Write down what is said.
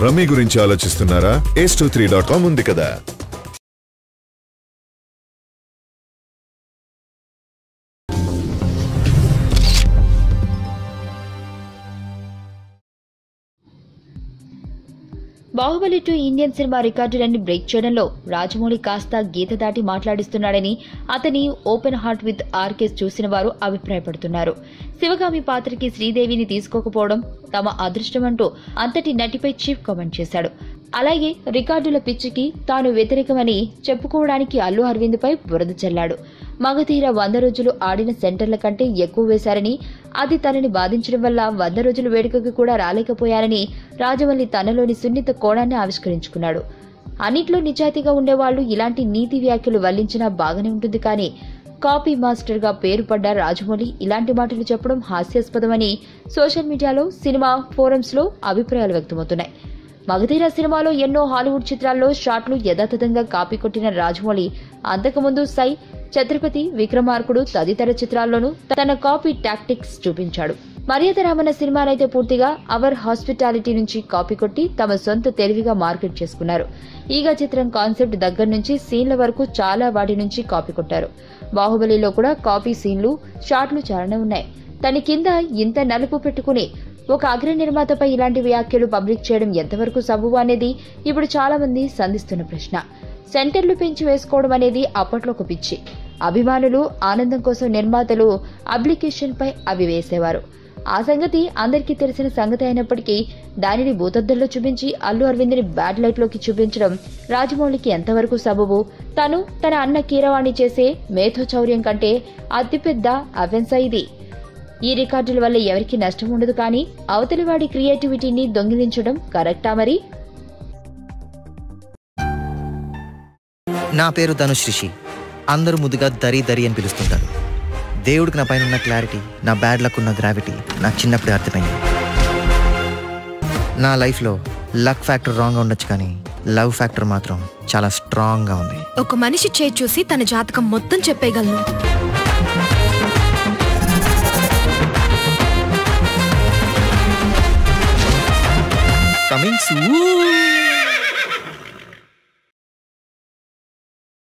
Rummy గురించి ఆలోచిస్తున్నారా? ace23.com ఉంది కదా. బాహుబలి 2 ఇండియన్ సినిమా రికార్డులన్నీ బ్రేక్ చేయడంలో రాజమౌళి కాస్త గీత దాటి మాట్లాడిస్తున్నాడని అతని ఓపెన్ హార్ట్ విత్ ఆర్కేస్ చూసిన వారు అభిప్రాయపడుతున్నారు. శివగామి పాత్రకి శ్రీదేవిని తీసుకోకపోవడం తమ అదృష్టమంటూ అంతటి నటిపై చీఫ్ కామెంట్ చేశాడు. అలాగే రికార్డుల పిచ్చికి తాను వ్యతిరేకమని చెప్పుకోవడానికి అల్లు అరవింద్ పై బురద చల్లాడు. మగధీర 100 రోజులు ఆడిన సెంటర్ల కంటే ఎక్కువ వేశారని, అది తనని బాధించడం వల్ల 100 రోజుల వేడుకకు కూడా రాలేకపోయారని రాజమౌళి తనలోని సున్నిత కోణాన్ని ఆవిష్కరించుకున్నాడు. అన్నిట్లో నిజాయితీగా ఉండేవాళ్లు ఇలాంటి నీతి వ్యాఖ్యలు వల్లించినా బాగానే ఉంటుంది, కానీ కాపీ మాస్టర్ గా పేరు పడ్డ రాజమౌళి ఇలాంటి మాటలు చెప్పడం హాస్యాస్పదమని సోషల్ మీడియాలో, సినిమా ఫోరమ్స్ లో అభిప్రాయాలు వ్యక్తమవుతున్నాయి. మగధీర సినిమాలో ఎన్నో హాలీవుడ్ చిత్రాల్లో షాట్లు యథాతథంగా కాపీ కొట్టిన రాజమౌళి అంతకుముందు సై, ఛత్రపతి, విక్రమార్కుడు తదితర చిత్రాల్లోనూ తన కాపీ టాక్టిక్స్ చూపించాడు. మర్యాద రామన్న సినిమానైతే పూర్తిగా అవర్ హాస్పిటాలిటీ నుంచి కాపీ కొట్టి తమ సొంత తెలివిగా మార్కెట్ చేసుకున్నారు. ఈగ చిత్రం కాన్సెప్ట్ దగ్గర నుంచి సీన్ల వరకు చాలా వాటి నుంచి కాపీ కొట్టారు. బాహుబలిలో కూడా కాపీ సీన్లు, షాట్లు చాలానే ఉన్నాయి. తన కింద ఇంత నలుపు పెట్టుకుని ఒక అగ్ర నిర్మాతపై ఇలాంటి వ్యాఖ్యలు పబ్లిక్ చేయడం ఎంతవరకు సబబు అనేది ఇప్పుడు చాలా మంది సంధిస్తున్న ప్రశ్న. సెంటర్లు పెంచి వేసుకోవడం అనేది అప్పట్లో ఒక పిచ్చి. అభిమానులు ఆనందం కోసం నిర్మాతలు అప్లికేషన్ పై అవి వేసేవారు. ఆ సంగతి అందరికీ తెలిసిన సంగతి అయినప్పటికీ దానిని భూతద్దంలో చూపించి అల్లు అరవింద్ని బ్యాడ్ లైట్ లోకి చూపించడం రాజమౌళికి ఎంతవరకు సబబు? తను తన అన్న కీరవాణి చేసే మేధోచౌర్యం కంటే అతిపెద్ద అఫెన్సా ఇది. ఈ రికార్డుల వల్ల ఎవరికి నష్టం ఉండదు, కానీ అవతలివాడి క్రియేటివిటీని దొంగిలించడం కరెక్టా మరి? నా పేరు ధనుష్ రిషి. అందరూ ముద్దుగా దరి దరి అని పిలుస్తుంటారు. దేవుడికి నా పైన ఉన్న క్లారిటీ, నా బ్యాడ్ లక్ ఉన్న గ్రావిటీ నాకు చిన్నప్పుడే అర్థమైంది. నా లైఫ్లో లక్ ఫ్యాక్టర్ రాంగ్గా ఉండొచ్చు, కానీ లవ్ ఫ్యాక్టర్ మాత్రం చాలా స్ట్రాంగ్గా ఉంది. ఒక మనిషి చేయి చూసి తన జాతకం మొత్తం చెప్పేయగలను. Coming soon.